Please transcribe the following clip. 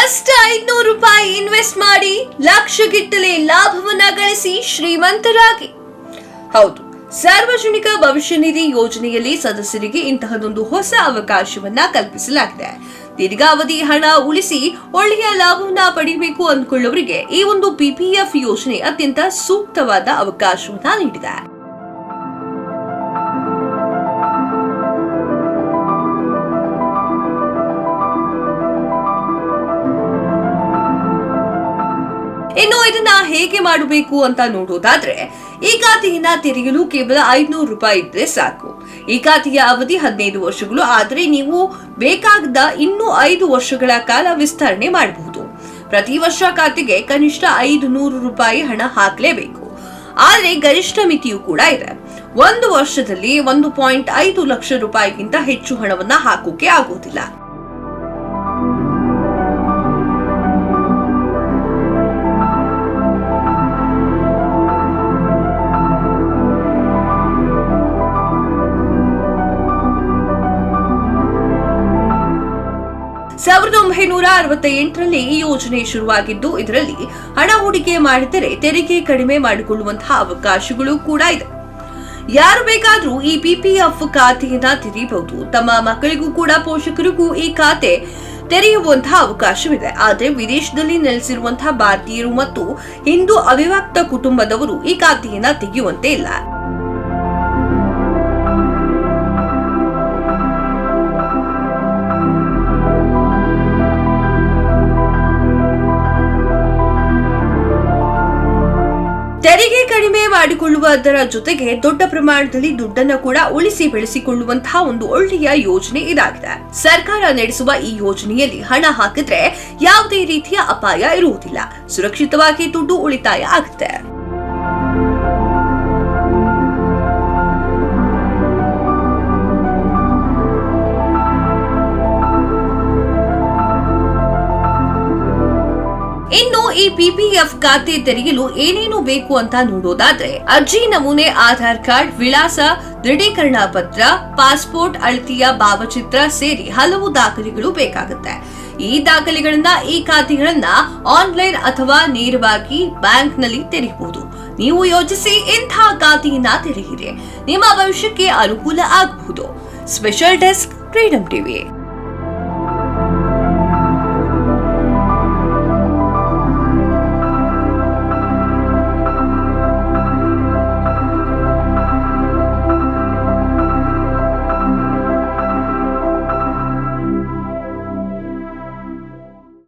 Just 500 ರೂಪಾಯಿ invest ಮಾಡಿ ಲಕ್ಷಗಿಟ್ಟಲೆ ಲಾಭವನ್ನ ಗಳಿಸಿ ಶ್ರೀಮಂತರಾಗಿ. ಹೌದು, ಸಾರ್ವಜನಿಕ ಭವಿಷ್ಯ ನಿಧಿ ಯೋಜನೆಯಲ್ಲಿ ಸದಸ್ಯರಿಗೆ ಇಂತಹದೊಂದು ಹೊಸ ಅವಕಾಶವನ್ನ ಕಲ್ಪಿಸಲಾಗಿದೆ. ದೀರ್ಘಾವಧಿ ಹಣ ಉಳಿಸಿ ಒಳ್ಳೆಯ ಲಾಭವನ್ನ ಪಡೆಯಬೇಕು ಅಂದ್ಕೊಳ್ಳೋರಿಗೆ ಈ ಒಂದು ಪಿಪಿಎಫ್ ಯೋಜನೆ ಅತ್ಯಂತ ಸೂಕ್ತವಾದ ಅವಕಾಶವನ್ನ ನೀಡಿದೆ. ಇನ್ನು ಇದನ್ನ ಹೇಗೆ ಮಾಡಬೇಕು ಅಂತ ನೋಡೋದಾದ್ರೆ, ಈ ಖಾತೆಯನ್ನ ತೆರೆಯಲು ಕೇವಲ 500 ರೂಪಾಯಿ ಇದ್ರೆ ಸಾಕು. ಈ ಖಾತೆಯ ಅವಧಿ 15 ವರ್ಷಗಳು. ಆದರೆ ನೀವು ಬೇಕಾದ ಇನ್ನೂ 5 ವರ್ಷಗಳ ಕಾಲ ವಿಸ್ತರಣೆ ಮಾಡಬಹುದು. ಪ್ರತಿ ವರ್ಷ ಖಾತೆಗೆ ಕನಿಷ್ಠ 500 ರೂಪಾಯಿ ಹಣ ಹಾಕಲೇಬೇಕು. ಆದರೆ ಗರಿಷ್ಠ ಮಿತಿಯೂ ಕೂಡ ಇದೆ. 1 ವರ್ಷದಲ್ಲಿ 1.5 ಲಕ್ಷ ರೂಪಾಯಿಗಿಂತ ಹೆಚ್ಚು ಹಣವನ್ನ ಹಾಕೋಕೆ ಆಗೋದಿಲ್ಲ. ಸಾವಿರದ 1968ರಲ್ಲಿ ಈ ಯೋಜನೆ ಶುರುವಾಗಿದ್ದು, ಇದರಲ್ಲಿ ಹಣ ಹೂಡಿಕೆ ಮಾಡಿದರೆ ತೆರಿಗೆ ಕಡಿಮೆ ಮಾಡಿಕೊಳ್ಳುವಂತಹ ಅವಕಾಶಗಳು ಕೂಡ ಇದೆ. ಯಾರು ಬೇಕಾದ್ರೂ ಈ ಪಿಪಿಎಫ್ ಖಾತೆಯನ್ನ ತೆರೆಯಬಹುದು. ತಮ್ಮ ಮಕ್ಕಳಿಗೂ ಕೂಡ ಪೋಷಕರಿಗೂ ಈ ಖಾತೆ ತೆರೆಯುವಂತಹ ಅವಕಾಶವಿದೆ. ಆದರೆ ವಿದೇಶದಲ್ಲಿ ನೆಲೆಸಿರುವಂತಹ ಭಾರತೀಯರು ಮತ್ತು ಹಿಂದೂ ಅವಿಭಕ್ತ ಕುಟುಂಬದವರು ಈ ಖಾತೆಯನ್ನ ತೆಗೆಯುವಂತೆ ಇಲ್ಲ. ತೆರಿಗೆ ಕಡಿಮೆ ಮಾಡಿಕೊಳ್ಳುವುದರ ಜೊತೆಗೆ ದೊಡ್ಡ ಪ್ರಮಾಣದಲ್ಲಿ ದುಡ್ಡನ್ನು ಕೂಡ ಉಳಿಸಿ ಬೆಳೆಸಿಕೊಳ್ಳುವಂತಹ ಒಂದು ಒಳ್ಳೆಯ ಯೋಜನೆ ಇದಾಗಿದೆ. ಸರ್ಕಾರ ನಡೆಸುವ ಈ ಯೋಜನೆಯಲ್ಲಿ ಹಣ ಹಾಕಿದ್ರೆ ಯಾವುದೇ ರೀತಿಯ ಅಪಾಯ ಇರುವುದಿಲ್ಲ. ಸುರಕ್ಷಿತವಾಗಿ ದುಡ್ಡು ಉಳಿತಾಯ ಆಗುತ್ತೆ. ಇನ್ನು ಈ ಪಿಪಿಎಫ್ ಖಾತೆ ತೆರೆಯಲು ಏನೇನು ಬೇಕು ಅಂತ ನೋಡೋದಾದ್ರೆ, ಅರ್ಜಿ ನಮೂನೆ, ಆಧಾರ್ ಕಾರ್ಡ್, ವಿಳಾಸ, ದೃಢೀಕರಣ ಪತ್ರ, ಪಾಸ್ಪೋರ್ಟ್, ಅಳತೆಯ ಭಾವಚಿತ್ರ ಸೇರಿ ಹಲವು ದಾಖಲೆಗಳು ಬೇಕಾಗುತ್ತೆ. ಈ ದಾಖಲೆಗಳನ್ನ ಈ ಖಾತೆಗಳನ್ನ ಆನ್ಲೈನ್ ಅಥವಾ ನೇರವಾಗಿ ಬ್ಯಾಂಕ್ ನಲ್ಲಿ ತೆರೆಯಬಹುದು. ನೀವು ಯೋಚಿಸಿ ಇಂಥ ಖಾತೆಯನ್ನ ತೆರೆಯಿರಿ, ನಿಮ್ಮ ಭವಿಷ್ಯಕ್ಕೆ ಅನುಕೂಲ ಆಗಬಹುದು. Special desk, freedom TV.